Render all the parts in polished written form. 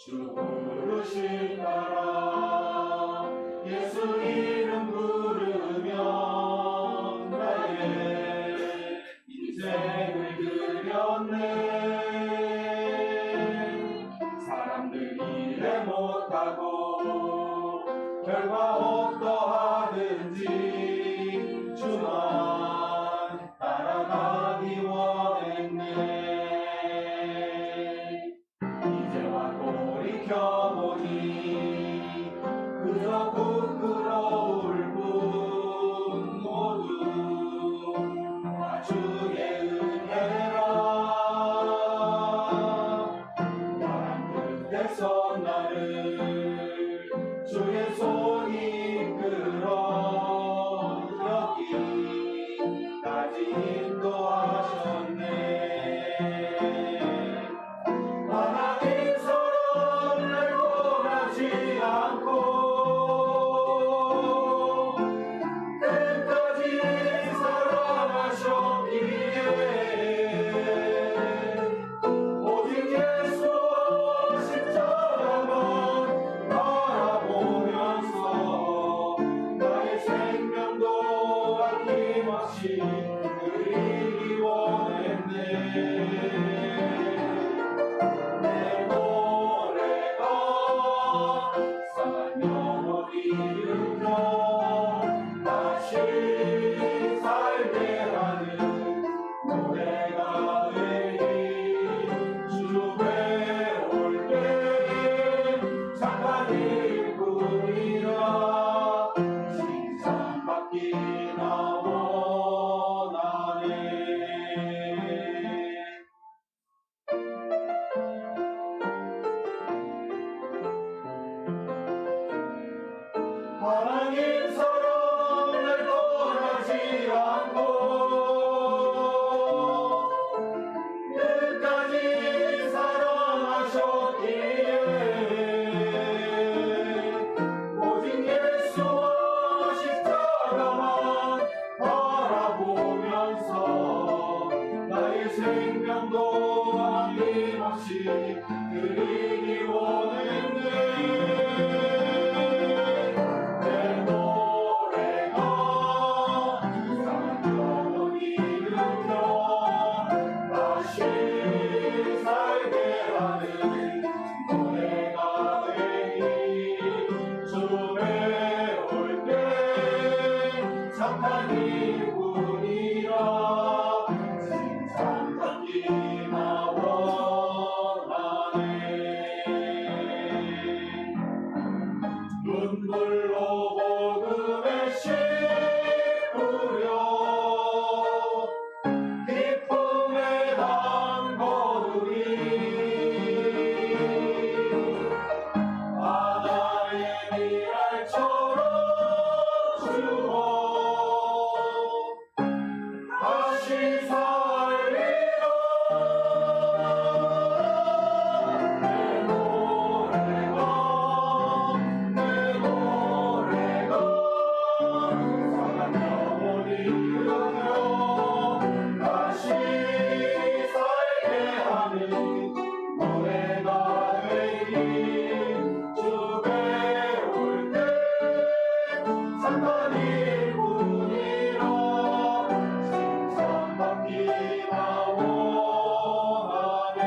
주 부르심 따라 예수 이름 부르며 나의 인생을 드렸네. 사람들이 이해 못하고 결과 어떠하든지 주만 따라가기 원했네. 이제와 돌이켜보니 그저 부끄러울 뿐 모두 다 주의 은혜라. 바람 끝에서 나를 주의 손이 이끌어 여기까지 인도하셨네. 그리기 원했네. 내 노래가 상한 영혼이 일으켜 다시 살게 하는 노래가 되리. 주 배울 때 착한 일꾼이라 칭찬받기나 하나님 사랑을 떠나지 않고 끝까지 사랑하셨기에 오직 예수와 십자가만 바라보면서 나의 생명도 아낌없이 드리기 원했네. 착한 일꾼이라 칭찬받기나 원하네. 눈물로 복음의 씨 뿌려 기쁨에 담거두리. 바다의 미랄처럼 다시 살리라. 내 노래가 상한 영혼이 일으켜 다시 살게 하는 노래가 되리. 주 배울 때 착한 일꾼이라 칭찬받기나 원하네.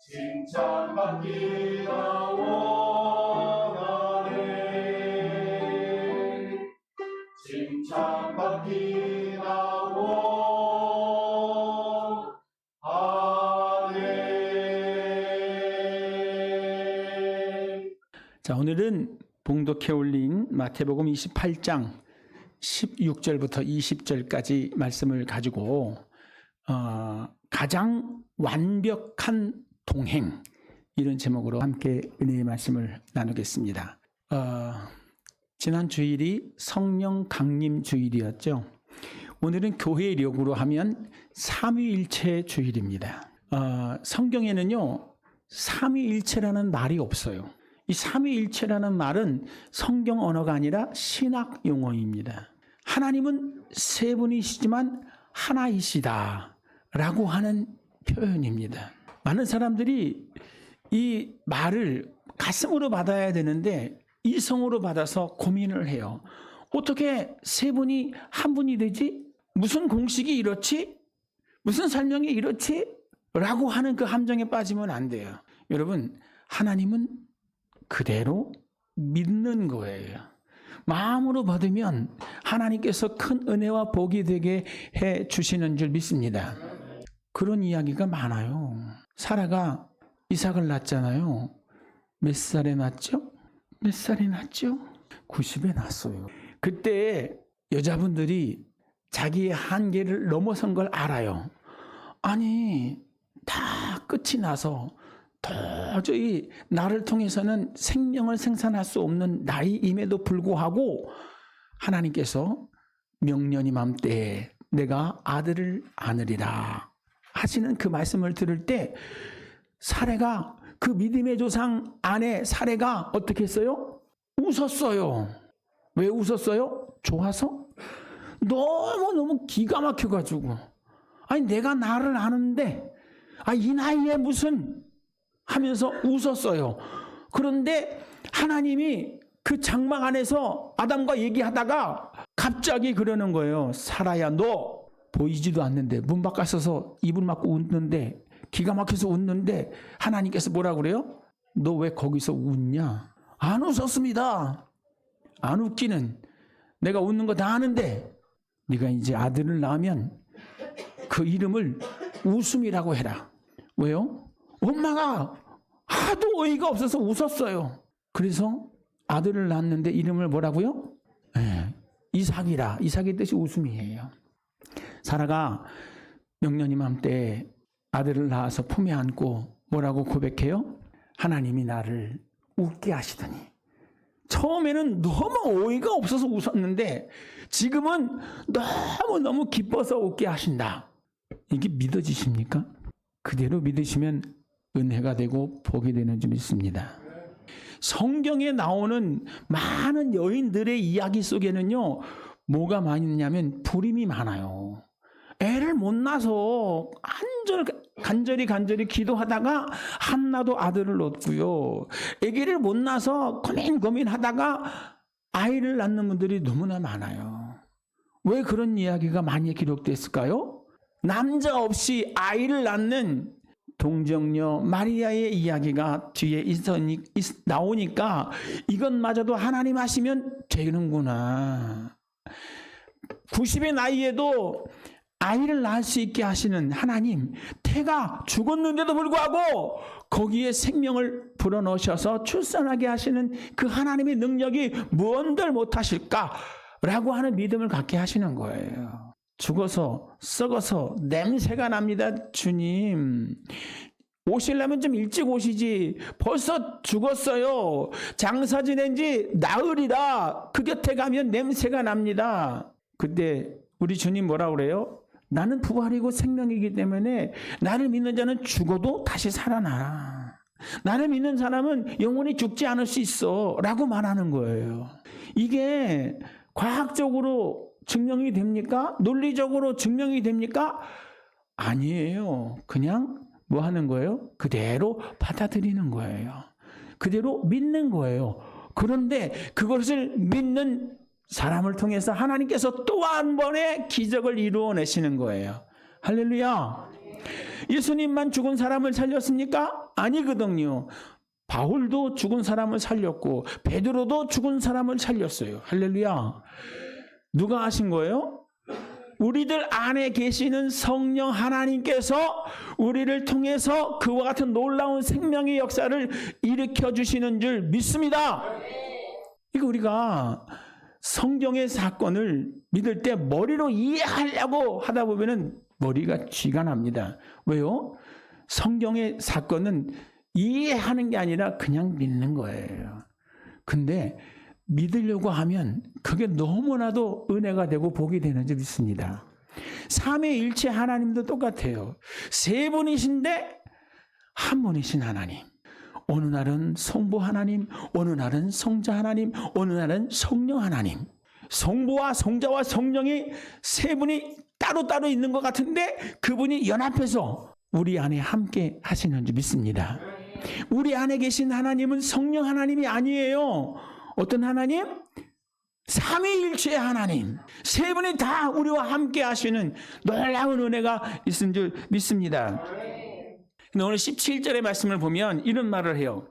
칭찬받기나 원하네. 칭찬받기나 원하네. 자, 오늘은 봉독해 올린 마태복음 28장 16절부터 20절까지 말씀을 가지고 가장 완벽한 동행, 이런 제목으로 함께 은혜의 말씀을 나누겠습니다. 지난 주일이 성령 강림 주일이었죠. 오늘은 교회력으로 하면 삼위일체 주일입니다. 성경에는요, 삼위일체라는 말이 없어요. 이 삼위일체라는 말은 성경 언어가 아니라 신학 용어입니다. 하나님은 세 분이시지만 하나이시다 라고 하는 표현입니다. 많은 사람들이 이 말을 가슴으로 받아야 되는데 이성으로 받아서 고민을 해요. 어떻게 세 분이 한 분이 되지? 무슨 공식이 이렇지? 무슨 설명이 이렇지? 라고 하는 그 함정에 빠지면 안 돼요. 여러분, 하나님은 그대로 믿는 거예요. 마음으로 받으면 하나님께서 큰 은혜와 복이 되게 해 주시는 줄 믿습니다. 그런 이야기가 많아요. 사라가 이삭을 낳았잖아요. 몇 살에 낳았죠? 몇 살에 낳았죠? 90에 낳았어요. 그때 여자분들이 자기의 한계를 넘어선 걸 알아요. 아니, 다 끝이 나서 도저히 나를 통해서는 생명을 생산할 수 없는 나이임에도 불구하고 하나님께서 명년이 맘때에 내가 아들을 안으리라 하시는 그 말씀을 들을 때 사레가, 그 믿음의 조상 아내 사레가 어떻게 했어요? 웃었어요. 왜 웃었어요? 좋아서? 너무너무 기가 막혀가지고, 아니 내가 나를 아는데 이 나이에 무슨 하면서 웃었어요. 그런데 하나님이 그 장막 안에서 아담과 얘기하다가 갑자기 그러는 거예요. 사라야, 너 보이지도 않는데 문 밖에 서서 입을 막고 웃는데, 기가 막혀서 웃는데 하나님께서 뭐라고 그래요? 너 왜 거기서 웃냐? 안 웃었습니다. 안 웃기는, 내가 웃는 거 다 아는데 네가 이제 아들을 낳으면 그 이름을 웃음이라고 해라. 왜요? 엄마가 하도 어이가 없어서 웃었어요. 그래서 아들을 낳았는데 이름을 뭐라고요? 이삭이라. 이삭의 뜻이 웃음이에요. 사라가 명년 이맘때 아들을 낳아서 품에 안고 뭐라고 고백해요? 하나님이 나를 웃게 하시더니. 처음에는 너무 어이가 없어서 웃었는데 지금은 너무너무 기뻐서 웃게 하신다. 이게 믿어지십니까? 그대로 믿으시면 은혜가 되고 복이 되는 줄 믿습니다. 성경에 나오는 많은 여인들의 이야기 속에는요, 뭐가 많이 있냐면 불임이 많아요. 애를 못 낳아서 간절히 기도하다가 한나도 아들을 얻고요. 아기를 못 낳아서 고민하다가 아이를 낳는 분들이 너무나 많아요. 왜 그런 이야기가 많이 기록됐을까요? 남자 없이 아이를 낳는 동정녀 마리아의 이야기가 뒤에 나오니까 이것마저도 하나님 하시면 되는구나. 90의 나이에도 아이를 낳을 수 있게 하시는 하나님, 태가 죽었는데도 불구하고 거기에 생명을 불어넣으셔서 출산하게 하시는 그 하나님의 능력이 무언들 못하실까라고 하는 믿음을 갖게 하시는 거예요. 죽어서 썩어서 냄새가 납니다. 주님, 오시려면 좀 일찍 오시지. 벌써 죽었어요. 장사 지낸 지 나흘이라 그 곁에 가면 냄새가 납니다. 그때 우리 주님 뭐라 그래요? 나는 부활이고 생명이기 때문에 나를 믿는 자는 죽어도 다시 살아나. 나를 믿는 사람은 영원히 죽지 않을 수 있어 라고 말하는 거예요. 이게 과학적으로 증명이 됩니까? 논리적으로 증명이 됩니까? 아니에요. 그냥 뭐 하는 거예요? 그대로 받아들이는 거예요. 그대로 믿는 거예요. 그런데 그것을 믿는 사람을 통해서 하나님께서 또 한 번의 기적을 이루어내시는 거예요. 할렐루야. 예수님만 죽은 사람을 살렸습니까? 아니거든요. 바울도 죽은 사람을 살렸고 베드로도 죽은 사람을 살렸어요. 할렐루야. 누가 하신 거예요? 우리들 안에 계시는 성령 하나님께서 우리를 통해서 그와 같은 놀라운 생명의 역사를 일으켜 주시는 줄 믿습니다. 이거 우리가 성경의 사건을 믿을 때 머리로 이해하려고 하다 보면은 머리가 쥐가 납니다. 왜요? 성경의 사건은 이해하는 게 아니라 그냥 믿는 거예요. 근데 믿으려고 하면 그게 너무나도 은혜가 되고 복이 되는 줄 믿습니다. 삼위일체 하나님도 똑같아요. 세 분이신데 한 분이신 하나님. 어느 날은 성부 하나님, 어느 날은 성자 하나님, 어느 날은 성령 하나님. 성부와 성자와 성령이 세 분이 따로따로 있는 것 같은데 그분이 연합해서 우리 안에 함께 하시는 줄 믿습니다. 우리 안에 계신 하나님은 성령 하나님이 아니에요. 어떤 하나님? 삼위일체의 하나님. 세 분이 다 우리와 함께 하시는 놀라운 은혜가 있는 줄 믿습니다. 근데 오늘 17절의 말씀을 보면 이런 말을 해요.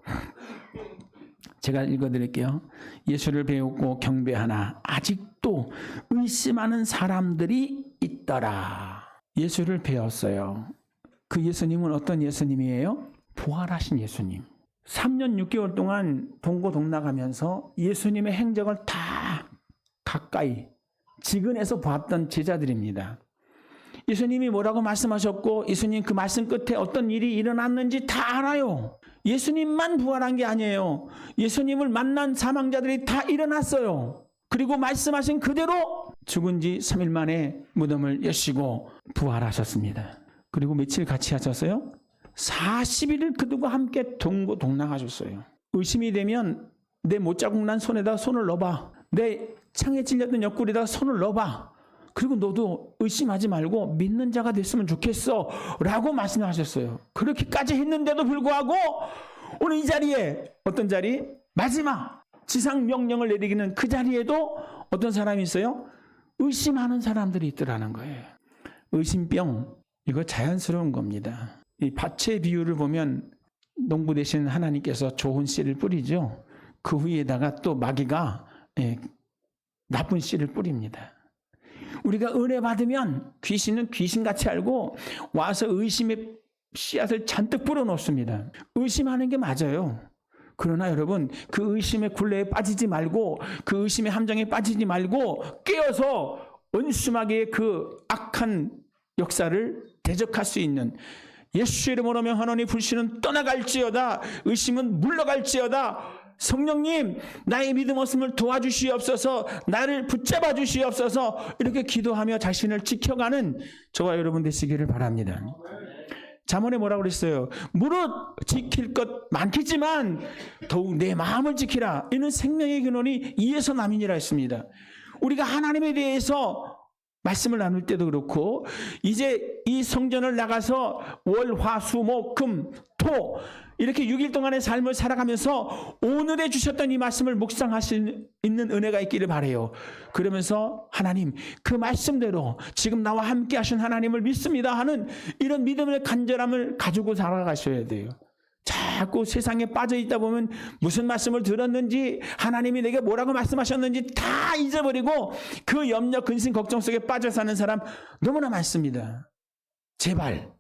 제가 읽어드릴게요. 예수를 배우고 경배하나 아직도 의심하는 사람들이 있더라. 예수를 배웠어요. 그 예수님은 어떤 예수님이에요? 부활하신 예수님. 3년 6개월 동안 동고동락하면서 예수님의 행적을 다 가까이 지근해서 봤던 제자들입니다. 예수님이 뭐라고 말씀하셨고 예수님 그 말씀 끝에 어떤 일이 일어났는지 다 알아요. 예수님만 부활한 게 아니에요. 예수님을 만난 사망자들이 다 일어났어요. 그리고 말씀하신 그대로 죽은 지 3일 만에 무덤을 여시고 부활하셨습니다. 그리고 며칠 같이 하셨어요? 40일을 그들과 함께 동고동락하셨어요. 의심이 되면 내 못자국 난 손에다 손을 넣어봐. 내 창에 찔렸던 옆구리에다 손을 넣어봐. 그리고 너도 의심하지 말고 믿는 자가 됐으면 좋겠어 라고 말씀하셨어요. 그렇게까지 했는데도 불구하고 오늘 이 자리에 어떤 자리? 마지막 지상 명령을 내리기는 그 자리에도 어떤 사람이 있어요? 의심하는 사람들이 있더라는 거예요. 의심병, 이거 자연스러운 겁니다. 이 밭의 비유를 보면 농부 되신 하나님께서 좋은 씨를 뿌리죠. 그 위에다가 또 마귀가 나쁜 씨를 뿌립니다. 우리가 은혜 받으면 귀신은 귀신같이 알고 와서 의심의 씨앗을 잔뜩 뿌려놓습니다. 의심하는 게 맞아요. 그러나 여러분 그 의심의 굴레에 빠지지 말고 그 의심의 함정에 빠지지 말고 깨어서 은수마귀의 그 악한 역사를 대적할 수 있는 예수의 이름으로 명하노니 불신은 떠나갈지어다 의심은 물러갈지어다. 성령님 나의 믿음 없음을 도와주시옵소서. 나를 붙잡아 주시옵소서. 이렇게 기도하며 자신을 지켜가는 저와 여러분 되시기를 바랍니다. 잠언에 뭐라고 그랬어요? 무릇 지킬 것 많겠지만 더욱 내 마음을 지키라. 이는 생명의 근원이 이에서 남이니라 했습니다. 우리가 하나님에 대해서 말씀을 나눌 때도 그렇고 이제 이 성전을 나가서 월, 화, 수, 목, 금, 토 이렇게 6일 동안의 삶을 살아가면서 오늘에 주셨던 이 말씀을 묵상할 수 있는 은혜가 있기를 바라요. 그러면서 하나님 그 말씀대로 지금 나와 함께 하신 하나님을 믿습니다 하는 이런 믿음의 간절함을 가지고 살아가셔야 돼요. 자꾸 세상에 빠져 있다 보면 무슨 말씀을 들었는지 하나님이 내게 뭐라고 말씀하셨는지 다 잊어버리고 그 염려 근심 걱정 속에 빠져 사는 사람 너무나 많습니다. 제발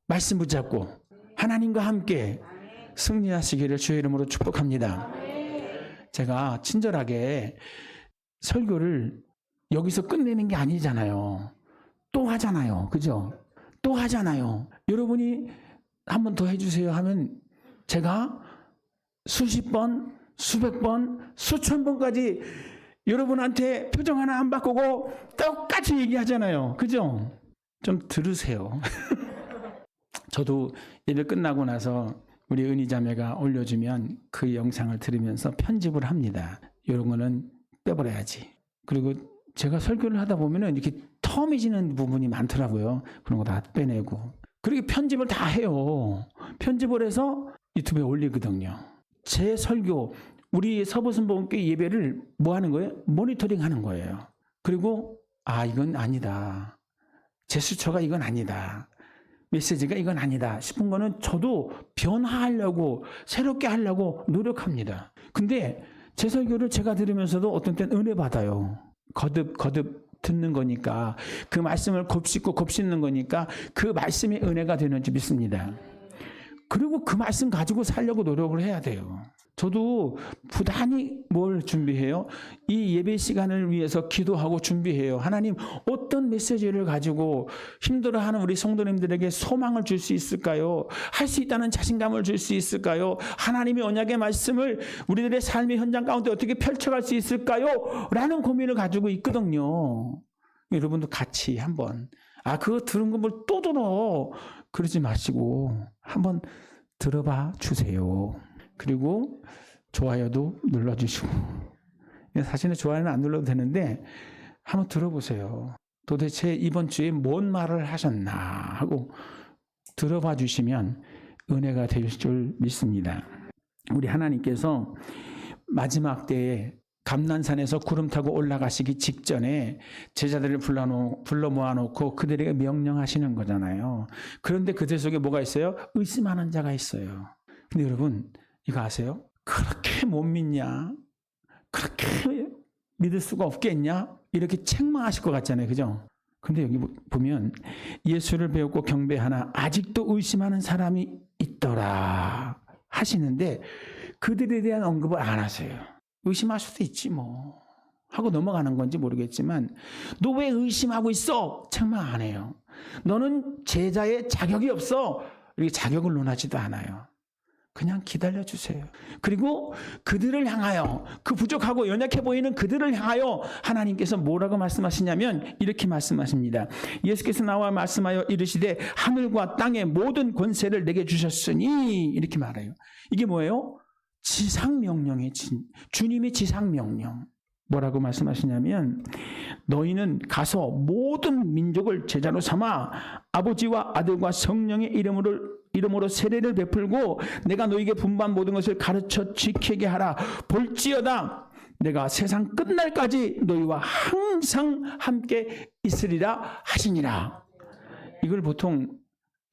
말씀 붙잡고 하나님과 함께 승리하시기를 주의 이름으로 축복합니다. 제가 친절하게 설교를 여기서 끝내는 게 아니잖아요. 또 하잖아요. 그죠? 또 하잖아요. 여러분이 한 번 더 해주세요 하면 제가 수십 번, 수백 번, 수천 번까지 여러분한테 표정 하나 안 바꾸고 똑같이 얘기하잖아요. 그죠? 좀 들으세요. 저도 예배 끝나고 나서 우리 은희 자매가 올려주면 그 영상을 들으면서 편집을 합니다. 이런 거는 빼버려야지. 그리고 제가 설교를 하다 보면은 이렇게 텀이지는 부분이 많더라고요. 그런 거 다 빼내고. 그렇게 편집을 다 해요. 편집을 해서 유튜브에 올리거든요. 제 설교, 우리 서부순복음교회 예배를 뭐 하는 거예요? 모니터링 하는 거예요. 그리고 이건 아니다. 제스처가 이건 아니다. 메시지가 이건 아니다 싶은 거는 저도 변화하려고 새롭게 하려고 노력합니다. 근데 제 설교를 제가 들으면서도 어떤 때는 은혜 받아요. 거듭 듣는 거니까 그 말씀을 곱씹고 곱씹는 거니까 그 말씀이 은혜가 되는지 믿습니다. 그리고 그 말씀 가지고 살려고 노력을 해야 돼요. 저도 부단히 뭘 준비해요? 이 예배 시간을 위해서 기도하고 준비해요. 하나님 어떤 메시지를 가지고 힘들어하는 우리 성도님들에게 소망을 줄 수 있을까요? 할 수 있다는 자신감을 줄 수 있을까요? 하나님의 언약의 말씀을 우리들의 삶의 현장 가운데 어떻게 펼쳐갈 수 있을까요? 라는 고민을 가지고 있거든요. 여러분도 같이 한번 그거 들은 거 뭘 또 들어 그러지 마시고 한번 들어봐 주세요. 그리고 좋아요도 눌러주시고 사실은 좋아요는 안 눌러도 되는데 한번 들어보세요. 도대체 이번 주에 뭔 말을 하셨나 하고 들어봐 주시면 은혜가 될 줄 믿습니다. 우리 하나님께서 마지막 때에 감난산에서 구름 타고 올라가시기 직전에 제자들을 불러 모아놓고 그들에게 명령하시는 거잖아요. 그런데 그들 속에 뭐가 있어요? 의심하는 자가 있어요. 근데 여러분 이거 아세요? 그렇게 못 믿냐? 그렇게 믿을 수가 없겠냐? 이렇게 책망하실 것 같잖아요. 그죠? 근데 여기 보면 예수를 배웠고 경배하나 아직도 의심하는 사람이 있더라 하시는데 그들에 대한 언급을 안 하세요. 의심할 수도 있지 뭐 하고 넘어가는 건지 모르겠지만 너 왜 의심하고 있어? 책망 안 해요. 너는 제자의 자격이 없어. 이렇게 자격을 논하지도 않아요. 그냥 기다려주세요. 그리고 그들을 향하여 그 부족하고 연약해 보이는 그들을 향하여 하나님께서 뭐라고 말씀하시냐면 이렇게 말씀하십니다. 예수께서 나와 말씀하여 이르시되 하늘과 땅의 모든 권세를 내게 주셨으니 이렇게 말해요. 이게 뭐예요? 지상명령이에요. 주님의 지상명령. 뭐라고 말씀하시냐면 너희는 가서 모든 민족을 제자로 삼아 아버지와 아들과 성령의 이름으로 세례를 베풀고 내가 너희에게 분부한 모든 것을 가르쳐 지키게 하라. 볼지어다 내가 세상 끝날까지 너희와 항상 함께 있으리라 하시니라. 이걸 보통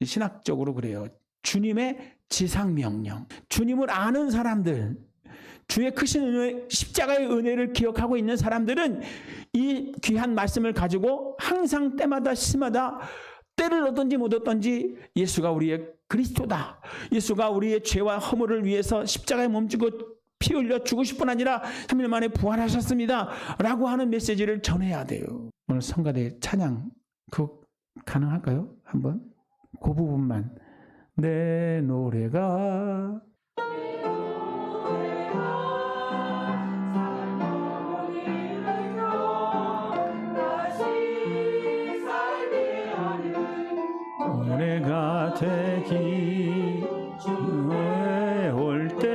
신학적으로 그래요. 주님의 지상명령. 주님을 아는 사람들, 주의 크신 은혜, 십자가의 은혜를 기억하고 있는 사람들은 이 귀한 말씀을 가지고 항상 때마다 시마다 때를 얻든지 못 얻든지 예수가 우리의 그리스도다. 예수가 우리의 죄와 허물을 위해서 십자가에 몸주고 피 흘려 죽으실 뿐 아니라 3일 만에 부활하셨습니다. 라고 하는 메시지를 전해야 돼요. 오늘 성가대 찬양 그거 가능할까요? 한번 그 부분만. 내 노래가 노래가 되기 올때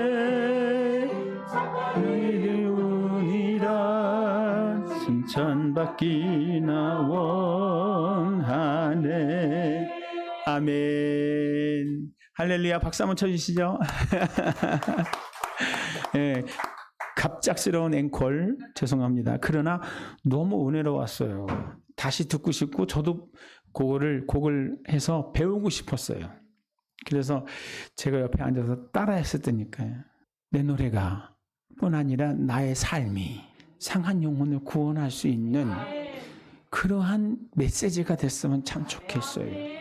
이르니라 칭찬받기나 원하네. 아멘. 할렐루야. 박수 한번 쳐주시죠. 네, 갑작스러운 앵콜 죄송합니다. 그러나 너무 은혜로웠어요. 다시 듣고 싶고 저도 곡을 해서 배우고 싶었어요. 그래서 제가 옆에 앉아서 따라했었다니까요. 내 노래가 뿐 아니라 나의 삶이 상한 영혼을 구원할 수 있는 그러한 메시지가 됐으면 참 좋겠어요.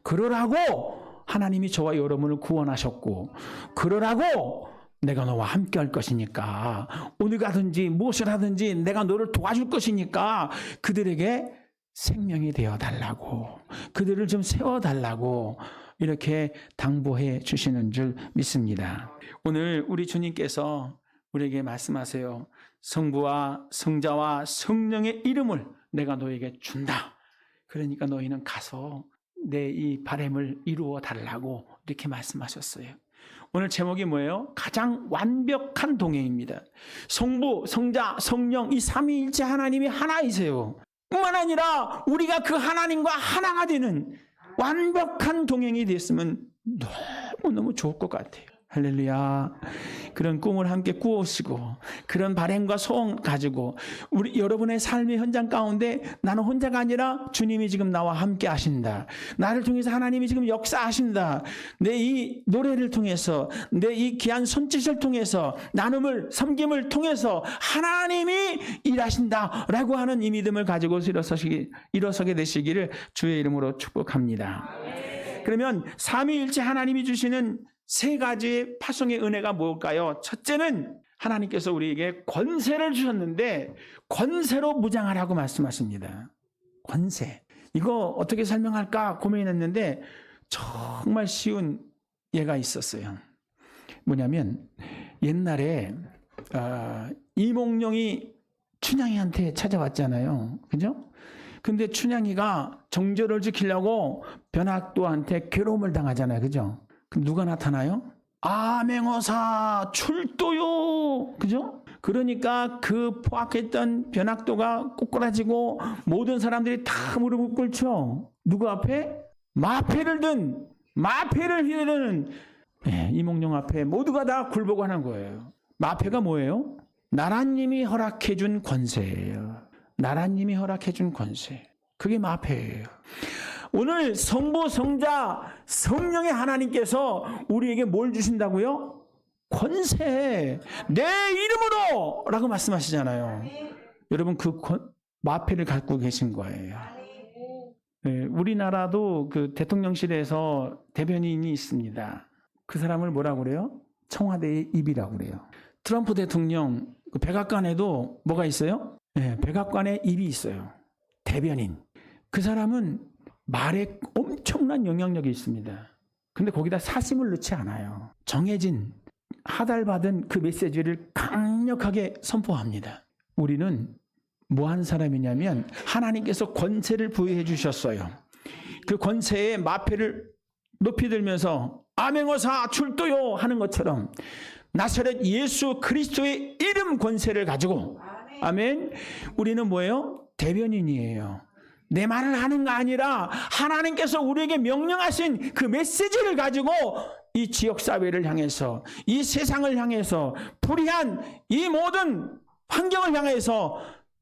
그러라고 하나님이 저와 여러분을 구원하셨고 그러라고 내가 너와 함께 할 것이니까 오늘 가든지 무엇을 하든지 내가 너를 도와줄 것이니까 그들에게 생명이 되어달라고 그들을 좀 세워달라고 이렇게 당부해 주시는 줄 믿습니다. 오늘 우리 주님께서 우리에게 말씀하세요. 성부와 성자와 성령의 이름을 내가 너에게 준다. 그러니까 너희는 가서 내 이 바람을 이루어 달라고 이렇게 말씀하셨어요. 오늘 제목이 뭐예요? 가장 완벽한 동행입니다. 성부, 성자, 성령 이 삼위일체 하나님이 하나이세요. 뿐만 아니라 우리가 그 하나님과 하나가 되는 완벽한 동행이 됐으면 너무너무 좋을 것 같아요. 할렐루야. 그런 꿈을 함께 꾸으시고 그런 바람과 소원 가지고 우리 여러분의 삶의 현장 가운데 나는 혼자가 아니라 주님이 지금 나와 함께 하신다. 나를 통해서 하나님이 지금 역사하신다. 내 이 노래를 통해서 내 이 귀한 손짓을 통해서 나눔을 섬김을 통해서 하나님이 일하신다라고 하는 이 믿음을 가지고 일어서게 되시기를 주의 이름으로 축복합니다. 그러면 삼위일체 하나님이 주시는 세 가지의 파송의 은혜가 뭘까요? 첫째는 하나님께서 우리에게 권세를 주셨는데 권세로 무장하라고 말씀하십니다. 권세. 이거 어떻게 설명할까 고민했는데 정말 쉬운 예가 있었어요. 뭐냐면 옛날에 이몽룡이 춘향이한테 찾아왔잖아요. 그죠? 근데 춘향이가 정절을 지키려고 변학도한테 괴로움을 당하잖아요. 그죠? 그럼 누가 나타나요? 아맹어사 출도요. 그죠? 그러니까 그 포악했던 변학도가 꼬꾸라지고 모든 사람들이 다 무릎을 꿇죠. 누구 앞에? 마패를 휘두르는 이몽룡 앞에 모두가 다 굴복하는 거예요. 마패가 뭐예요? 나라님이 허락해준 권세예요. 나라님이 허락해준 권세. 그게 마패예요. 오늘 성부, 성자, 성령의 하나님께서 우리에게 뭘 주신다고요? 권세, 내 이름으로 라고 말씀하시잖아요. 여러분 그 마패를 갖고 계신 거예요. 네, 우리나라도 그 대통령실에서 대변인이 있습니다. 그 사람을 뭐라고 그래요? 청와대의 입이라고 그래요. 트럼프 대통령 그 백악관에도 뭐가 있어요? 네, 백악관에 입이 있어요. 대변인. 그 사람은 말에 엄청난 영향력이 있습니다. 근데 거기다 사심을 넣지 않아요. 정해진 하달받은 그 메시지를 강력하게 선포합니다. 우리는 뭐 하는 사람이냐면 하나님께서 권세를 부여해 주셨어요. 그 권세에 마패를 높이 들면서 아맹어사 출도요 하는 것처럼 나사렛 예수 그리스도의 이름 권세를 가지고 아멘. 우리는 뭐예요? 대변인이에요. 내 말을 하는 거 아니라 하나님께서 우리에게 명령하신 그 메시지를 가지고 이 지역사회를 향해서 이 세상을 향해서 불의한 이 모든 환경을 향해서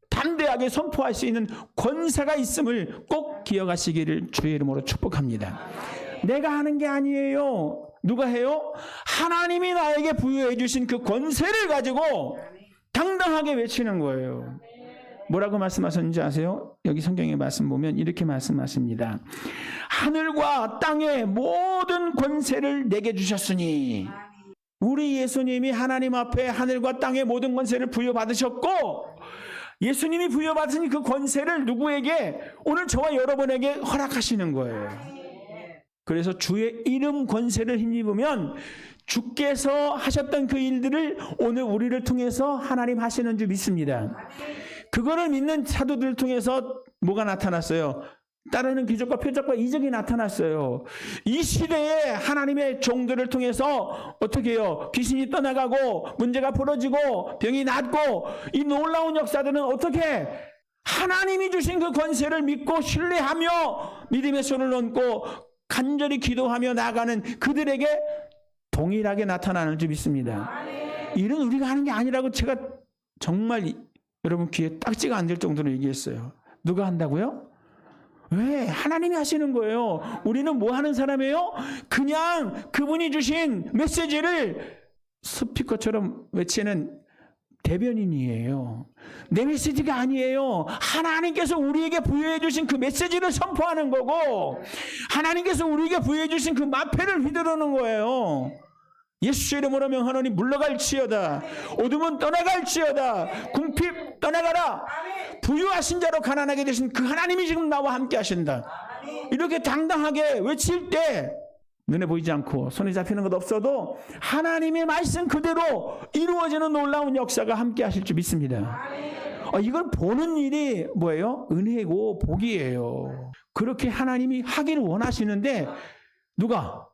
담대하게 선포할 수 있는 권세가 있음을 꼭 기억하시기를 주의 이름으로 축복합니다. 내가 하는 게 아니에요. 누가 해요? 하나님이 나에게 부여해 주신 그 권세를 가지고 당당하게 외치는 거예요. 뭐라고 말씀하셨는지 아세요? 여기 성경의 말씀 보면 이렇게 말씀하십니다. 하늘과 땅의 모든 권세를 내게 주셨으니. 우리 예수님이 하나님 앞에 하늘과 땅의 모든 권세를 부여받으셨고 예수님이 부여받으신 그 권세를 누구에게? 오늘 저와 여러분에게 허락하시는 거예요. 그래서 주의 이름 권세를 힘입으면 주께서 하셨던 그 일들을 오늘 우리를 통해서 하나님 하시는 줄 믿습니다. 그거를 믿는 사도들을 통해서 뭐가 나타났어요? 따르는 기적과 표적과 이적이 나타났어요. 이 시대에 하나님의 종들을 통해서 어떻게 해요? 귀신이 떠나가고 문제가 풀어지고 병이 낫고 이 놀라운 역사들은 어떻게 하나님이 주신 그 권세를 믿고 신뢰하며 믿음의 손을 얹고 간절히 기도하며 나아가는 그들에게 동일하게 나타나는 줄 믿습니다. 일은 우리가 하는 게 아니라고 제가 정말 여러분 귀에 딱지가 안 될 정도로 얘기했어요. 누가 한다고요? 왜? 하나님이 하시는 거예요. 우리는 뭐 하는 사람이에요? 그냥 그분이 주신 메시지를 스피커처럼 외치는 대변인이에요. 내 메시지가 아니에요. 하나님께서 우리에게 부여해 주신 그 메시지를 선포하는 거고 하나님께서 우리에게 부여해 주신 그 마패를 휘두르는 거예요. 예수 이름으로 명하노니 물러갈지어다. 어둠은 떠나갈지어다. 궁핍 떠나가라. 부유하신 자로 가난하게 되신 그 하나님이 지금 나와 함께 하신다. 이렇게 당당하게 외칠 때 눈에 보이지 않고 손에 잡히는 것 없어도 하나님의 말씀 그대로 이루어지는 놀라운 역사가 함께 하실 줄 믿습니다. 이걸 보는 일이 뭐예요? 은혜고 복이에요. 그렇게 하나님이 하기를 원하시는데 누가?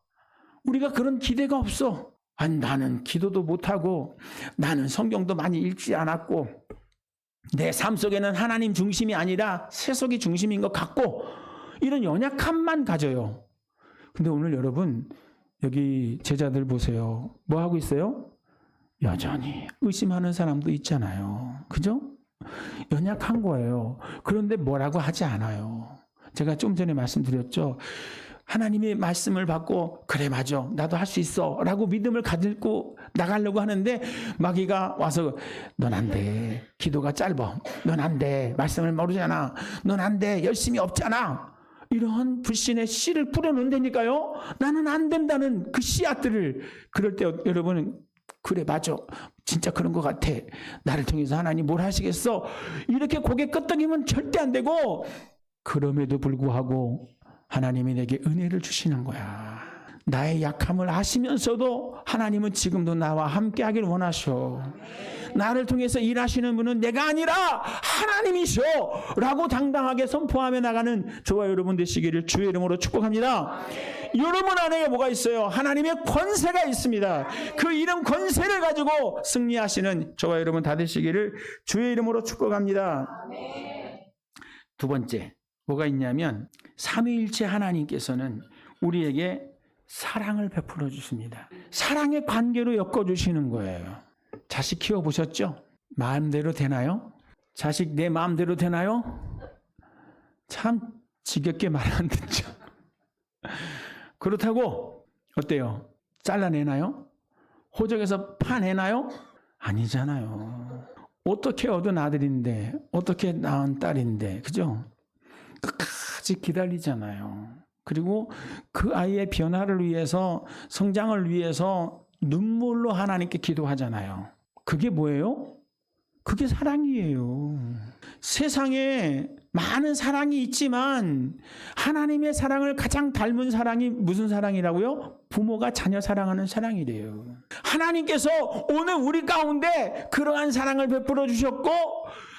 우리가 그런 기대가 없어. 아니 나는 기도도 못하고 나는 성경도 많이 읽지 않았고 내 삶 속에는 하나님 중심이 아니라 세속이 중심인 것 같고 이런 연약함만 가져요. 근데 오늘 여러분 여기 제자들 보세요. 뭐 하고 있어요? 여전히 의심하는 사람도 있잖아요. 그죠? 연약한 거예요. 그런데 뭐라고 하지 않아요. 제가 좀 전에 말씀드렸죠. 하나님의 말씀을 받고 그래 맞아 나도 할 수 있어 라고 믿음을 가지고 나가려고 하는데 마귀가 와서 넌 안 돼. 기도가 짧아. 넌 안 돼. 말씀을 모르잖아. 넌 안 돼. 열심히 없잖아. 이러한 불신의 씨를 뿌려놓는다니까요. 나는 안 된다는 그 씨앗들을 그럴 때 여러분은 그래 맞아. 진짜 그런 것 같아. 나를 통해서 하나님 뭘 하시겠어. 이렇게 고개 끄덕이면 절대 안 되고 그럼에도 불구하고 하나님이 내게 은혜를 주시는 거야. 나의 약함을 아시면서도 하나님은 지금도 나와 함께 하길 원하셔. 나를 통해서 일하시는 분은 내가 아니라 하나님이셔 라고 당당하게 선포하며 나가는 저와 여러분 되시기를 주의 이름으로 축복합니다. 여러분 안에 뭐가 있어요? 하나님의 권세가 있습니다. 그 이름 권세를 가지고 승리하시는 저와 여러분 다 되시기를 주의 이름으로 축복합니다. 두 번째 뭐가 있냐면 삼위일체 하나님께서는 우리에게 사랑을 베풀어 주십니다. 사랑의 관계로 엮어주시는 거예요. 자식 키워보셨죠? 마음대로 되나요? 자식 내 마음대로 되나요? 참 지겹게 말 안 듣죠. 그렇다고 어때요? 잘라내나요? 호적에서 파내나요? 아니잖아요. 어떻게 얻은 아들인데 어떻게 낳은 딸인데 그죠? 끝까지 기다리잖아요. 그리고 그 아이의 변화를 위해서 성장을 위해서 눈물로 하나님께 기도하잖아요. 그게 뭐예요? 그게 사랑이에요. 세상에 많은 사랑이 있지만 하나님의 사랑을 가장 닮은 사랑이 무슨 사랑이라고요? 부모가 자녀 사랑하는 사랑이래요. 하나님께서 오늘 우리 가운데 그러한 사랑을 베풀어 주셨고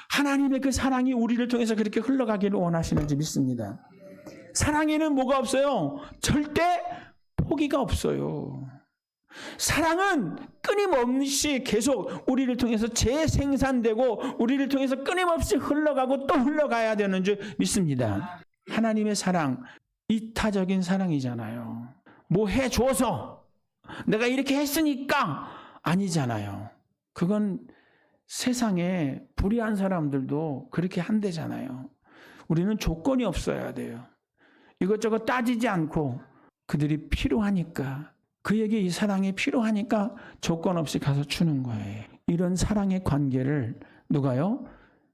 하나님의 그 사랑이 우리를 통해서 그렇게 흘러가기를 원하시는지 믿습니다. 사랑에는 뭐가 없어요? 절대 포기가 없어요. 사랑은 끊임없이 계속 우리를 통해서 재생산되고 우리를 통해서 끊임없이 흘러가고 또 흘러가야 되는 줄 믿습니다. 하나님의 사랑, 이타적인 사랑이잖아요. 뭐 해줘서 내가 이렇게 했으니까 아니잖아요. 그건 세상에 불의한 사람들도 그렇게 한대잖아요. 우리는 조건이 없어야 돼요. 이것저것 따지지 않고 그들이 필요하니까 그에게 이 사랑이 필요하니까 조건 없이 가서 주는 거예요. 이런 사랑의 관계를 누가요?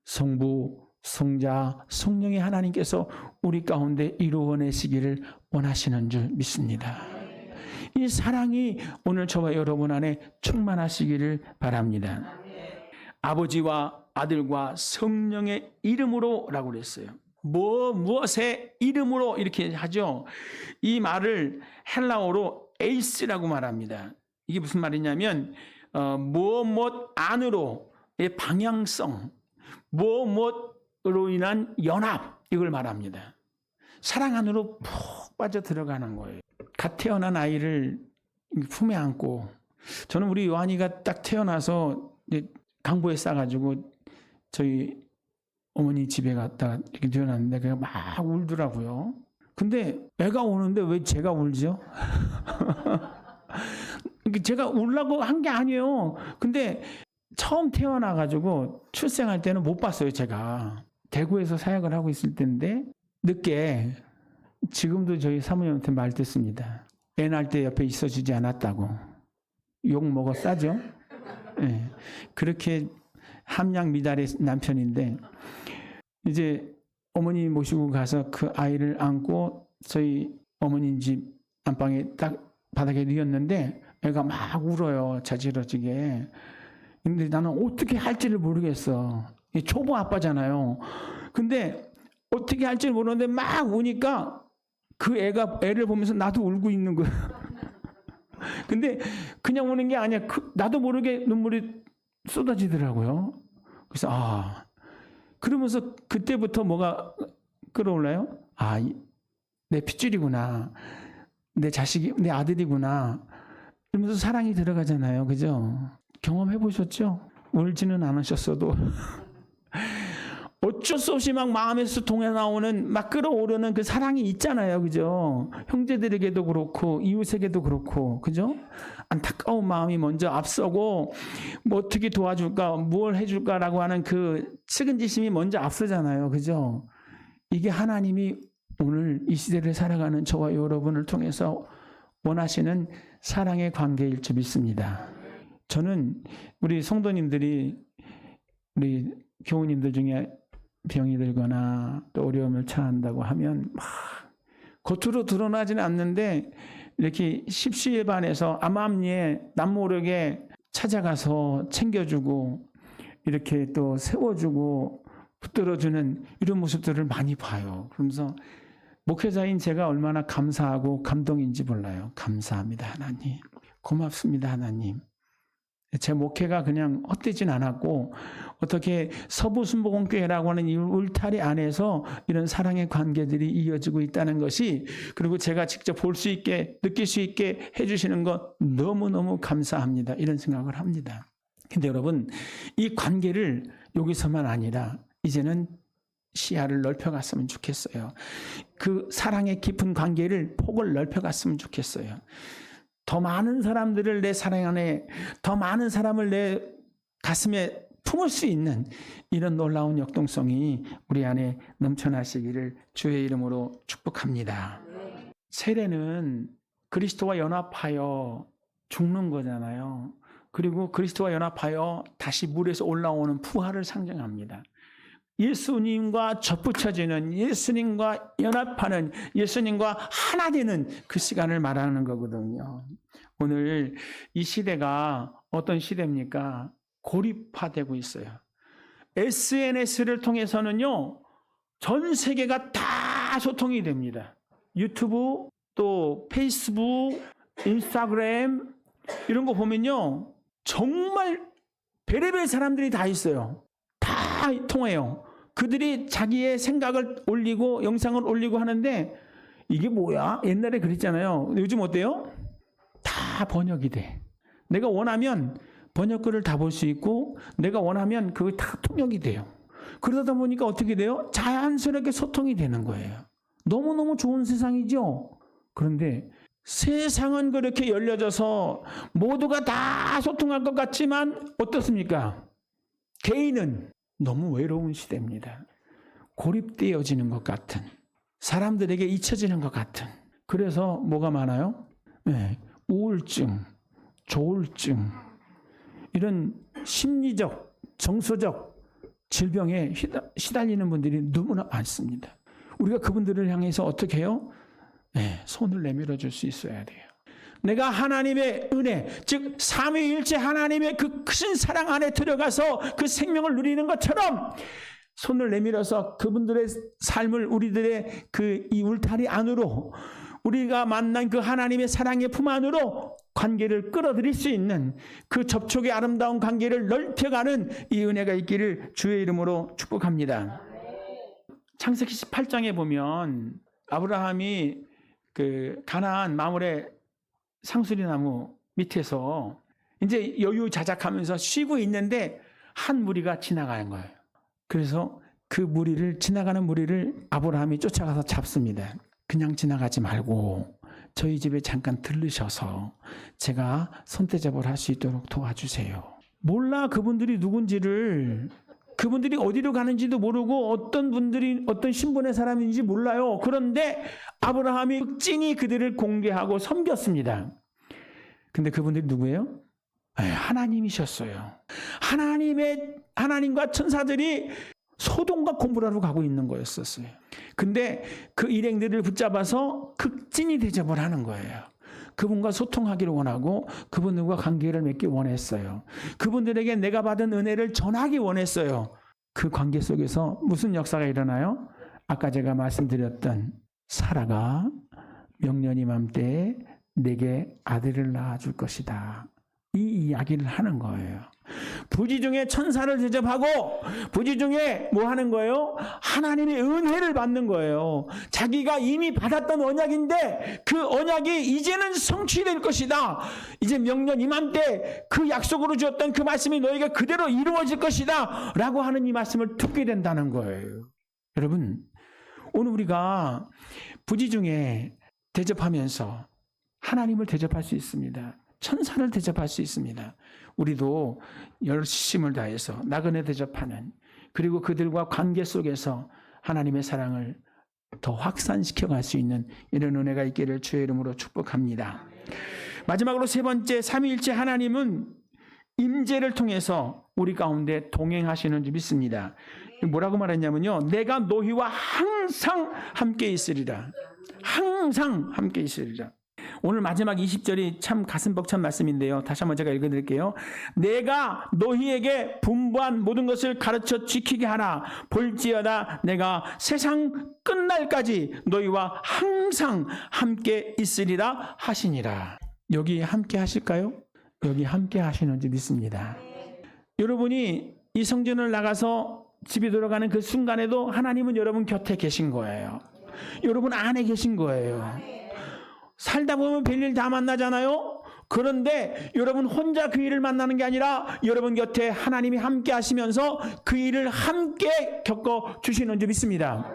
성부, 성자, 성령의 하나님께서 우리 가운데 이루어내시기를 원하시는 줄 믿습니다. 이 사랑이 오늘 저와 여러분 안에 충만하시기를 바랍니다. 아버지와 아들과 성령의 이름으로 라고 그랬어요. 무엇의 이름으로 이렇게 하죠. 이 말을 헬라어로 에이스라고 말합니다. 이게 무슨 말이냐면 무엇 안으로의 방향성, 무엇으로 인한 연합 이걸 말합니다. 사랑 안으로 푹 빠져 들어가는 거예요. 갓 태어난 아이를 품에 안고 저는 우리 요한이가 딱 태어나서 강보에 싸가지고 저희 어머니 집에 갔다가 이렇게 태어났는데 그가 막 울더라고요. 근데 애가 우는데 왜 제가 울죠? 제가 울라고 한 게 아니에요. 근데 처음 태어나가지고 출생할 때는 못 봤어요. 제가 대구에서 사역을 하고 있을 때인데 늦게 지금도 저희 사모님한테 말 듣습니다. 애 낳을 때 옆에 있어주지 않았다고 욕 먹어 싸죠. 네. 그렇게 함량 미달의 남편인데 이제 어머니 모시고 가서 그 아이를 안고 저희 어머니 집 안방에 딱 바닥에 누웠는데 애가 막 울어요. 자지러지게. 근데 나는 어떻게 할지를 모르겠어. 초보 아빠잖아요. 근데 어떻게 할지를 모르는데 막 우니까 그 애를 보면서 나도 울고 있는 거야. 근데 그냥 우는 게 아니야. 나도 모르게 눈물이 쏟아지더라고요. 그래서 그러면서 그때부터 뭐가 끌어올라요? 내 핏줄이구나. 내 자식이, 내 아들이구나. 이러면서 사랑이 들어가잖아요. 그죠? 경험해 보셨죠? 울지는 않으셨어도. 어쩔 수 없이 막 마음에서 동해 나오는 막 끌어오르는 그 사랑이 있잖아요. 그죠? 형제들에게도 그렇고, 이웃에게도 그렇고, 그죠? 안타까운 마음이 먼저 앞서고, 뭐 어떻게 도와줄까, 뭘 해줄까라고 하는 그 측은지심이 먼저 앞서잖아요. 그죠? 이게 하나님이 오늘 이 시대를 살아가는 저와 여러분을 통해서 원하시는 사랑의 관계일 줄 믿습니다. 저는 우리 성도님들이 우리 교우님들 중에 병이 들거나 또 어려움을 처한다고 하면 막 겉으로 드러나지는 않는데 이렇게 십시일반에서 암암리에 남모르게 찾아가서 챙겨주고 이렇게 또 세워주고 붙들어주는 이런 모습들을 많이 봐요. 그러면서 목회자인 제가 얼마나 감사하고 감동인지 몰라요. 감사합니다, 하나님. 고맙습니다, 하나님. 제 목회가 그냥 헛되진 않았고 어떻게 서부순복음교회라고 하는 이 울타리 안에서 이런 사랑의 관계들이 이어지고 있다는 것이, 그리고 제가 직접 볼 수 있게 느낄 수 있게 해주시는 것 너무너무 감사합니다. 이런 생각을 합니다. 근데 여러분, 이 관계를 여기서만 아니라 이제는 시야를 넓혀갔으면 좋겠어요. 그 사랑의 깊은 관계를 폭을 넓혀갔으면 좋겠어요. 더 많은 사람들을 내 사랑 안에, 더 많은 사람을 내 가슴에 품을 수 있는 이런 놀라운 역동성이 우리 안에 넘쳐나시기를 주의 이름으로 축복합니다. 세례는 그리스도와 연합하여 죽는 거잖아요. 그리고 그리스도와 연합하여 다시 물에서 올라오는 부활을 상징합니다. 예수님과 접붙여지는, 예수님과 연합하는, 예수님과 하나 되는 그 시간을 말하는 거거든요. 오늘 이 시대가 어떤 시대입니까? 고립화되고 있어요. SNS를 통해서는요, 전 세계가 다 소통이 됩니다. 유튜브, 또 페이스북, 인스타그램 이런 거 보면요, 정말 별의별 사람들이 다 있어요. 다 통해요. 그들이 자기의 생각을 올리고 영상을 올리고 하는데 이게 뭐야? 옛날에 그랬잖아요. 요즘 어때요? 다 번역이 돼. 내가 원하면 번역글을 다 볼 수 있고 내가 원하면 그거 다 통역이 돼요. 그러다 보니까 어떻게 돼요? 자연스럽게 소통이 되는 거예요. 너무너무 좋은 세상이죠? 그런데 세상은 그렇게 열려져서 모두가 다 소통할 것 같지만 어떻습니까? 개인은 너무 외로운 시대입니다. 고립되어지는 것 같은, 사람들에게 잊혀지는 것 같은. 그래서 뭐가 많아요? 네, 우울증, 조울증, 이런 심리적, 정서적 질병에 시달리는 분들이 너무나 많습니다. 우리가 그분들을 향해서 어떻게 해요? 네, 손을 내밀어 줄 수 있어야 돼요. 내가 하나님의 은혜, 즉 삼위일체 하나님의 그 큰 사랑 안에 들어가서 그 생명을 누리는 것처럼 손을 내밀어서 그분들의 삶을 우리들의 그 이 울타리 안으로, 우리가 만난 그 하나님의 사랑의 품 안으로 관계를 끌어들일 수 있는 그 접촉의 아름다운 관계를 넓혀가는 이 은혜가 있기를 주의 이름으로 축복합니다. 창세기 18장에 보면 아브라함이 그 가나안 마물의 상수리 나무 밑에서 이제 여유자작하면서 쉬고 있는데 한 무리가 지나가는 거예요. 그래서 그 무리를, 지나가는 무리를 아브라함이 쫓아가서 잡습니다. 그냥 지나가지 말고 저희 집에 잠깐 들르셔서 제가 손대접을 할 수 있도록 도와주세요. 몰라 그분들이 누군지를, 그분들이 어디로 가는지도 모르고 어떤 분들이 어떤 신분의 사람인지 몰라요. 그런데 아브라함이 극진히 그들을 공개하고 섬겼습니다. 근데 그분들이 누구예요? 하나님이셨어요. 하나님과 천사들이 소돔과 고모라로 가고 있는 거였었어요. 근데 그 일행들을 붙잡아서 극진히 대접을 하는 거예요. 그분과 소통하기를 원하고 그분들과 관계를 맺기 원했어요. 그분들에게 내가 받은 은혜를 전하기 원했어요. 그 관계 속에서 무슨 역사가 일어나요? 아까 제가 말씀드렸던 사라가 명년 이맘때에 내게 아들을 낳아줄 것이다. 이 이야기를 하는 거예요. 부지 중에 천사를 대접하고 부지 중에 뭐 하는 거예요? 하나님의 은혜를 받는 거예요. 자기가 이미 받았던 언약인데 그 언약이 이제는 성취될 것이다. 이제 명년 이맘때 그 약속으로 주었던 그 말씀이 너에게 그대로 이루어질 것이다 라고 하는 이 말씀을 듣게 된다는 거예요. 여러분, 오늘 우리가 부지 중에 대접하면서 하나님을 대접할 수 있습니다. 천사를 대접할 수 있습니다. 우리도 열심을 다해서 나그네 대접하는, 그리고 그들과 관계 속에서 하나님의 사랑을 더 확산시켜 갈 수 있는 이런 은혜가 있기를 주의 이름으로 축복합니다. 마지막으로 세 번째, 삼위일체 하나님은 임재를 통해서 우리 가운데 동행하시는 줄 믿습니다. 뭐라고 말했냐면요, 내가 너희와 항상 함께 있으리라. 항상 함께 있으리라. 오늘 마지막 20절이 참 가슴 벅찬 말씀인데요. 다시 한번 제가 읽어드릴게요. 내가 너희에게 분부한 모든 것을 가르쳐 지키게 하라. 볼지어다 내가 세상 끝날까지 너희와 항상 함께 있으리라 하시니라. 여기 함께 하실까요? 여기 함께 하시는지 믿습니다. 여러분이 이 성전을 나가서 집에 돌아가는 그 순간에도 하나님은 여러분 곁에 계신 거예요. 여러분 안에 계신 거예요. 살다 보면 별일 다 만나잖아요. 그런데 여러분 혼자 그 일을 만나는 게 아니라 여러분 곁에 하나님이 함께 하시면서 그 일을 함께 겪어 주시는 줄 믿습니다.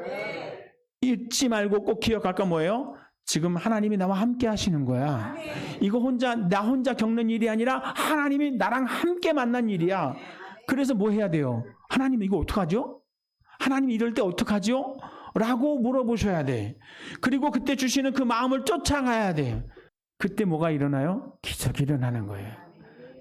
잊지 말고 꼭 기억할 거 뭐예요? 지금 하나님이 나와 함께 하시는 거야. 이거 나 혼자 겪는 일이 아니라 하나님이 나랑 함께 만난 일이야. 그래서 뭐 해야 돼요? 하나님 이거 어떡하죠? 하나님 이럴 때 어떡하죠? 라고 물어보셔야 돼. 그리고 그때 주시는 그 마음을 쫓아가야 돼. 그때 뭐가 일어나요? 기적이 일어나는 거예요.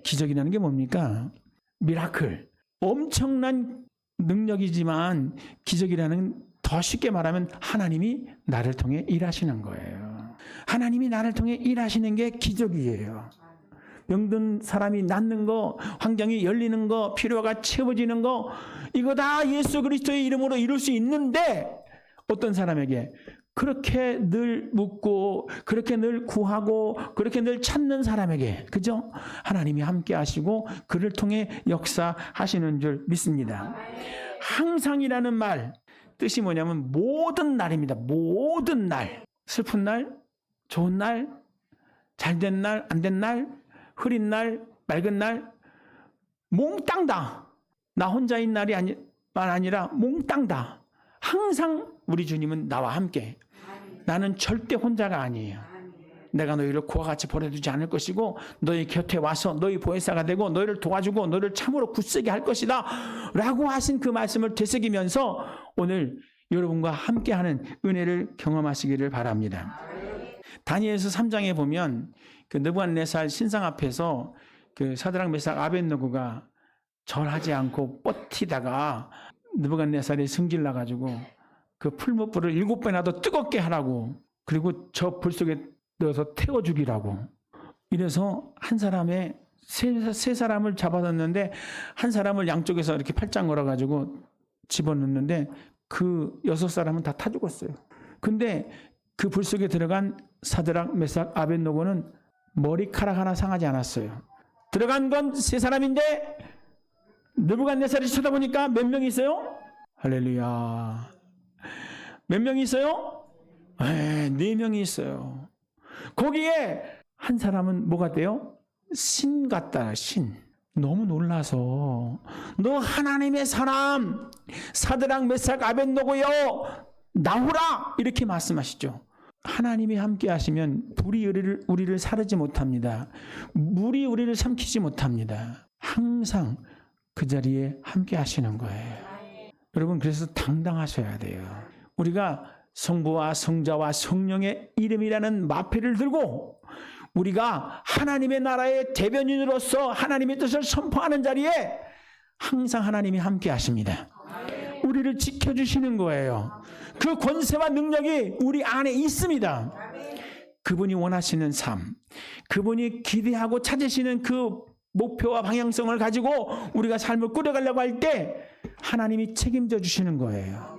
기적이라는 게 뭡니까? 미라클. 엄청난 능력이지만 기적이라는 더 쉽게 말하면 하나님이 나를 통해 일하시는 거예요. 하나님이 나를 통해 일하시는 게 기적이에요. 병든 사람이 낫는 거, 환경이 열리는 거, 필요가 채워지는 거, 이거 다 예수 그리스도의 이름으로 이룰 수 있는데 어떤 사람에게 그렇게 늘 묻고 그렇게 늘 구하고 그렇게 늘 찾는 사람에게, 그죠? 하나님이 함께 하시고 그를 통해 역사하시는 줄 믿습니다. 항상이라는 말 뜻이 뭐냐면 모든 날입니다. 모든 날. 슬픈 날, 좋은 날, 잘된 날, 안 된 날, 흐린 날, 맑은 날, 몽땅 다. 나 혼자인 날이 아니라 몽땅 다. 항상 우리 주님은 나와 함께. 나는 절대 혼자가 아니에요. 내가 너희를 그와 같이 버려두지 않을 것이고 너희 곁에 와서 너희 보혜사가 되고 너희를 도와주고 너희를 참으로 굳세게 할 것이다 라고 하신 그 말씀을 되새기면서 오늘 여러분과 함께하는 은혜를 경험하시기를 바랍니다. 다니엘서 3장에 보면 그 느부갓네살 신상 앞에서 그 사드락 메삭 아벳느고가 절하지 않고 버티다가 느부갓네살이 승질 나가지고 그 풀무불을 7배나 더 뜨겁게 하라고, 그리고 저 불 속에 넣어서 태워 죽이라고. 이래서 한 사람의 세 사람을 잡아놨는데 한 사람을 양쪽에서 이렇게 팔짱 걸어가지고 집어넣는데 그 6사람은 다 타 죽었어요. 근데 그 불 속에 들어간 사드락 메삭 아벳느고는 머리카락 하나 상하지 않았어요. 들어간 건 3사람인데 느부갓네살이 쳐다보니까 몇 명이 있어요? 할렐루야. 몇 명이 있어요? 4명이 있어요. 거기에 한 사람은 뭐가 돼요? 신 같다, 신. 너무 놀라서 너 하나님의 사람 사드락 메삭 아벳느고여 나오라 이렇게 말씀하시죠. 하나님이 함께 하시면 불이 우리를 사르지 못합니다. 물이 우리를 삼키지 못합니다. 항상 그 자리에 함께 하시는 거예요. 여러분, 그래서 당당하셔야 돼요. 우리가 성부와 성자와 성령의 이름이라는 마패를 들고 우리가 하나님의 나라의 대변인으로서 하나님의 뜻을 선포하는 자리에 항상 하나님이 함께 하십니다. 우리를 지켜주시는 거예요. 그 권세와 능력이 우리 안에 있습니다. 그분이 원하시는 삶, 그분이 기대하고 찾으시는 그 목표와 방향성을 가지고 우리가 삶을 꾸려가려고 할 때 하나님이 책임져 주시는 거예요.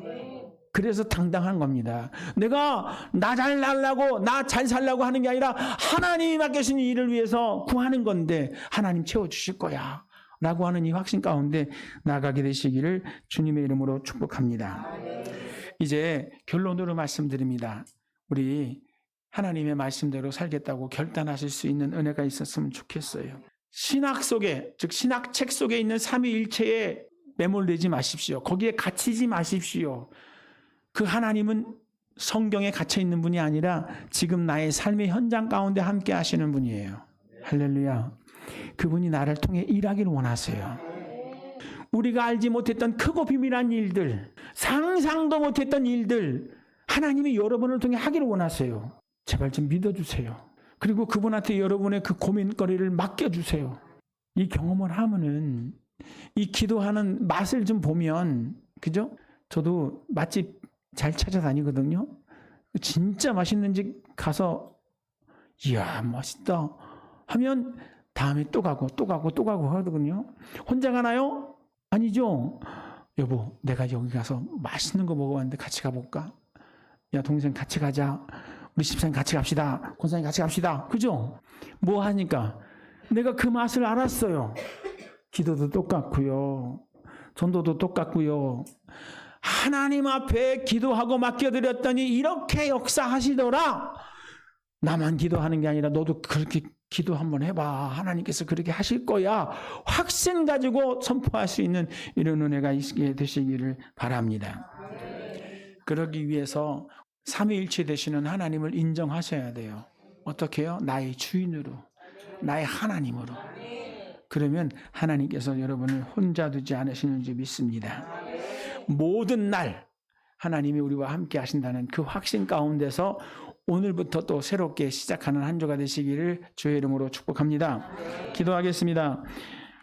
그래서 당당한 겁니다. 내가 나 잘 살라고 나 잘 살라고 하는 게 아니라 하나님이 맡겨주신 일을 위해서 구하는 건데 하나님 채워주실 거야 라고 하는 이 확신 가운데 나아가게 되시기를 주님의 이름으로 축복합니다. 이제 결론으로 말씀드립니다. 우리 하나님의 말씀대로 살겠다고 결단하실 수 있는 은혜가 있었으면 좋겠어요. 신학 속에, 즉 신학책 속에 있는 삼위일체에 매몰되지 마십시오. 거기에 갇히지 마십시오. 그 하나님은 성경에 갇혀 있는 분이 아니라 지금 나의 삶의 현장 가운데 함께 하시는 분이에요. 할렐루야. 그분이 나를 통해 일하기를 원하세요. 우리가 알지 못했던 크고 비밀한 일들, 상상도 못했던 일들 하나님이 여러분을 통해 하기를 원하세요. 제발 좀 믿어주세요. 그리고 그분한테 여러분의 그 고민거리를 맡겨주세요. 이 경험을 하면은 이 기도하는 맛을 좀 보면, 그죠? 저도 맛집 잘 찾아다니거든요. 진짜 맛있는 집 가서 이야, 멋있다 하면 다음에 또 가고 또 가고 또 가고 하거든요. 혼자 가나요? 아니죠. 여보, 내가 여기 가서 맛있는 거 먹어봤는데 같이 가볼까? 야, 동생 같이 가자. 우리 집사님 같이 갑시다. 권사님 같이 갑시다. 그죠? 뭐 하니까 내가 그 맛을 알았어요. 기도도 똑같고요. 전도도 똑같고요. 하나님 앞에 기도하고 맡겨드렸더니 이렇게 역사하시더라. 나만 기도하는 게 아니라 너도 그렇게 기도 한번 해봐. 하나님께서 그렇게 하실 거야. 확신 가지고 선포할 수 있는 이런 은혜가 있게 되시기를 바랍니다. 그러기 위해서 삼위일체 되시는 하나님을 인정하셔야 돼요. 어떻게 해요? 나의 주인으로, 나의 하나님으로. 그러면 하나님께서 여러분을 혼자 두지 않으시는 줄 믿습니다. 모든 날 하나님이 우리와 함께 하신다는 그 확신 가운데서 오늘부터 또 새롭게 시작하는 한 주가 되시기를 주의 이름으로 축복합니다. 기도하겠습니다.